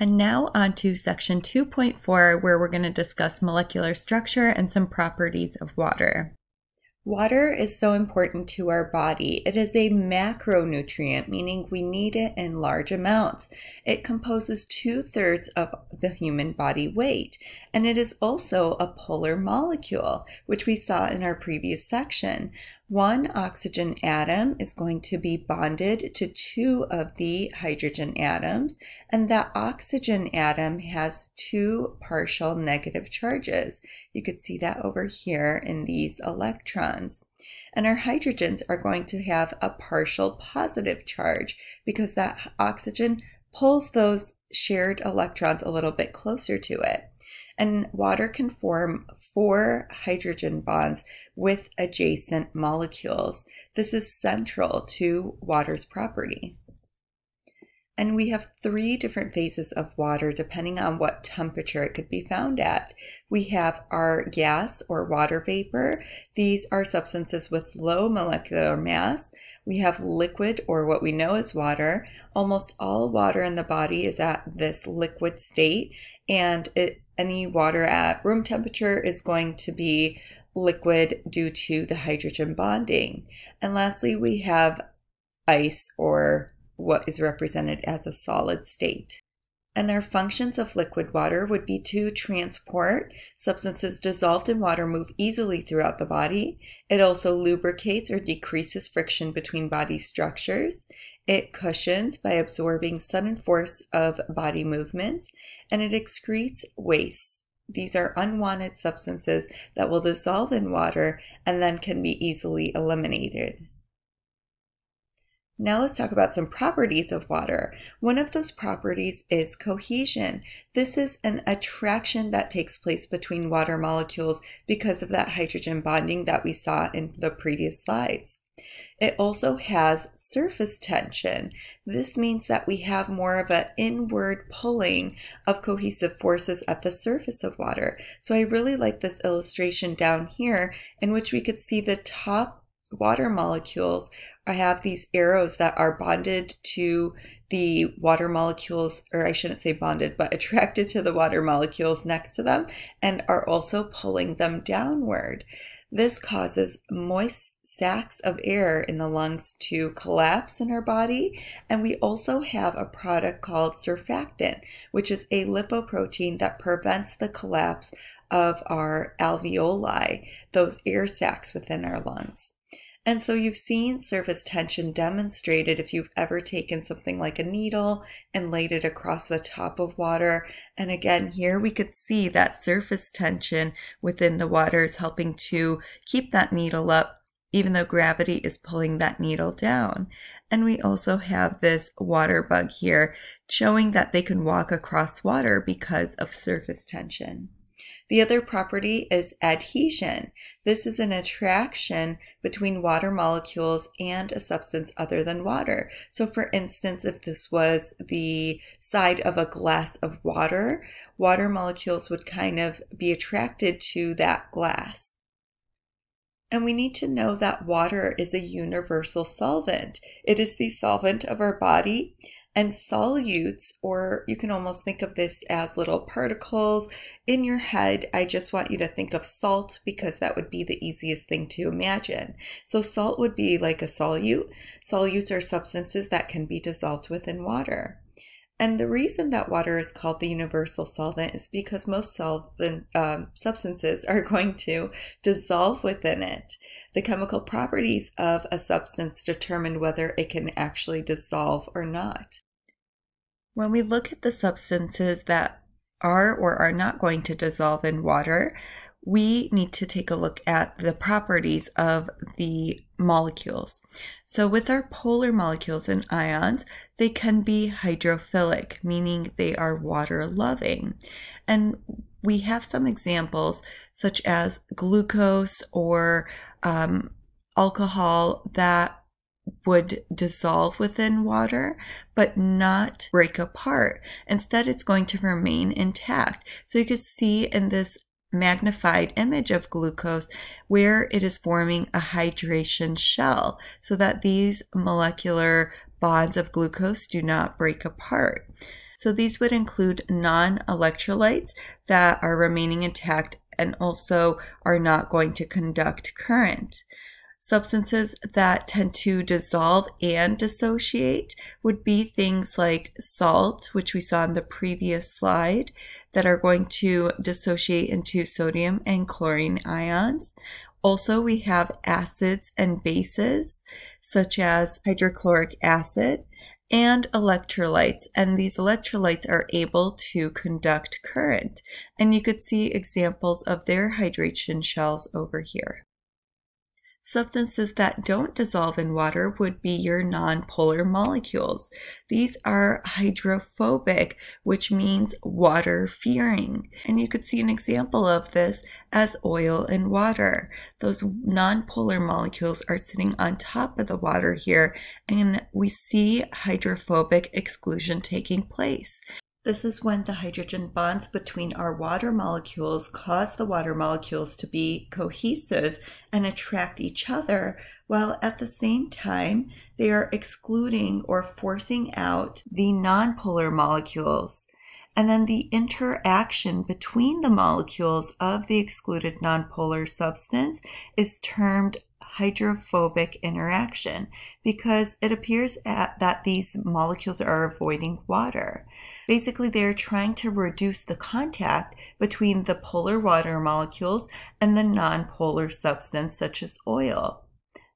And now on to section 2.4, where we're going to discuss molecular structure and some properties of water. Water is so important to our body. It is a macronutrient, meaning we need it in large amounts. It composes 2/3 of the human body weight, and it is also a polar molecule, which we saw in our previous section. One oxygen atom is going to be bonded to 2 of the hydrogen atoms, and that oxygen atom has 2 partial negative charges. You could see that over here in these electrons. And our hydrogens are going to have a partial positive charge because that oxygen pulls those shared electrons a little bit closer to it. And water can form 4 hydrogen bonds with adjacent molecules. This is central to water's property. And we have 3 different phases of water depending on what temperature it could be found at. We have our gas or water vapor. These are substances with low molecular mass. We have liquid, or what we know as water. Almost all water in the body is at this liquid state, and any water at room temperature is going to be liquid due to the hydrogen bonding. And lastly, we have ice, or what is represented as a solid state. And our functions of liquid water would be to transport. Substances dissolved in water move easily throughout the body. It also lubricates or decreases friction between body structures. It cushions by absorbing sudden force of body movements, and it excretes waste. These are unwanted substances that will dissolve in water and then can be easily eliminated. Now let's talk about some properties of water. One of those properties is cohesion. This is an attraction that takes place between water molecules because of that hydrogen bonding that we saw in the previous slides. It also has surface tension. This means that we have more of an inward pulling of cohesive forces at the surface of water. So I really like this illustration down here in which we could see the top water molecules have these arrows that are bonded to the water molecules, or I shouldn't say bonded, but attracted to the water molecules next to them and are also pulling them downward. This causes moist sacs of air in the lungs to collapse in our body, and we also have a product called surfactant, which is a lipoprotein that prevents the collapse of our alveoli, those air sacs within our lungs. And so you've seen surface tension demonstrated if you've ever taken something like a needle and laid it across the top of water. And again, here we could see that surface tension within the water is helping to keep that needle up, even though gravity is pulling that needle down. And we also have this water bug here showing that they can walk across water because of surface tension. The other property is adhesion. This is an attraction between water molecules and a substance other than water. So for instance, if this was the side of a glass of water, water molecules would kind of be attracted to that glass. And we need to know that water is a universal solvent. It is the solvent of our body. And solutes, or you can almost think of this as little particles in your head. I just want you to think of salt because that would be the easiest thing to imagine. So salt would be like a solute. Solutes are substances that can be dissolved within water. And the reason that water is called the universal solvent is because most solvent substances are going to dissolve within it. The chemical properties of a substance determine whether it can actually dissolve or not. When we look at the substances that are or are not going to dissolve in water, we need to take a look at the properties of the molecules. So with our polar molecules and ions, they can be hydrophilic, meaning they are water-loving. And we have some examples such as glucose or alcohol that would dissolve within water but not break apart. Instead, it's going to remain intact. So you can see in this magnified image of glucose where it is forming a hydration shell so that these molecular bonds of glucose do not break apart. So these would include non-electrolytes that are remaining intact and also are not going to conduct current. Substances that tend to dissolve and dissociate would be things like salt, which we saw in the previous slide, that are going to dissociate into sodium and chlorine ions. Also, we have acids and bases, such as hydrochloric acid, and electrolytes, and these electrolytes are able to conduct current. And you could see examples of their hydration shells over here. Substances that don't dissolve in water would be your nonpolar molecules. These are hydrophobic, which means water-fearing. And you could see an example of this as oil and water. Those nonpolar molecules are sitting on top of the water here, and we see hydrophobic exclusion taking place. This is when the hydrogen bonds between our water molecules cause the water molecules to be cohesive and attract each other, while at the same time they are excluding or forcing out the nonpolar molecules. And then the interaction between the molecules of the excluded nonpolar substance is termed hydrophobic interaction because it appears that these molecules are avoiding water. Basically, they're trying to reduce the contact between the polar water molecules and the nonpolar substance such as oil.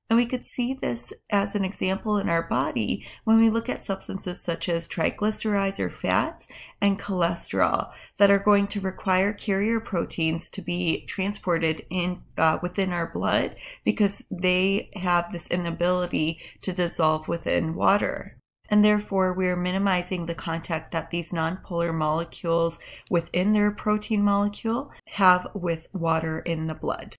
And we could see this as an example in our body when we look at substances such as triglycerides or fats and cholesterol that are going to require carrier proteins to be transported in within our blood because they have this inability to dissolve within water. And therefore, we're minimizing the contact that these nonpolar molecules within their protein molecule have with water in the blood.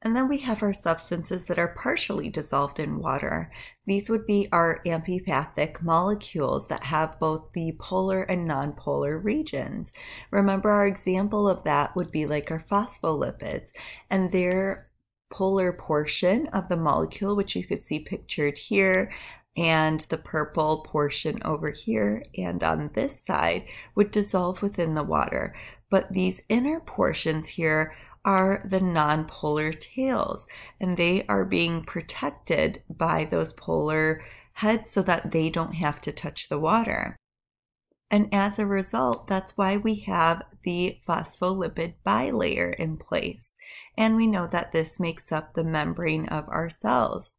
And then we have our substances that are partially dissolved in water. These would be our amphipathic molecules that have both the polar and nonpolar regions. Remember, our example of that would be like our phospholipids, and their polar portion of the molecule, which you could see pictured here, and the purple portion over here and on this side would dissolve within the water. But these inner portions here are the nonpolar tails, and they are being protected by those polar heads so that they don't have to touch the water. And as a result, that's why we have the phospholipid bilayer in place. And we know that this makes up the membrane of our cells.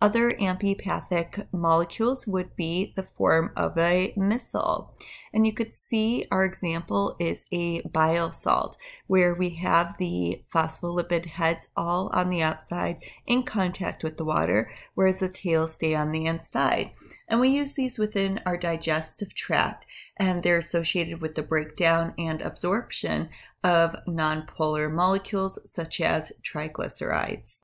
Other amphipathic molecules would be the form of a missile. And you could see our example is a bile salt, where we have the phospholipid heads all on the outside in contact with the water, whereas the tails stay on the inside. And we use these within our digestive tract, and they're associated with the breakdown and absorption of nonpolar molecules such as triglycerides.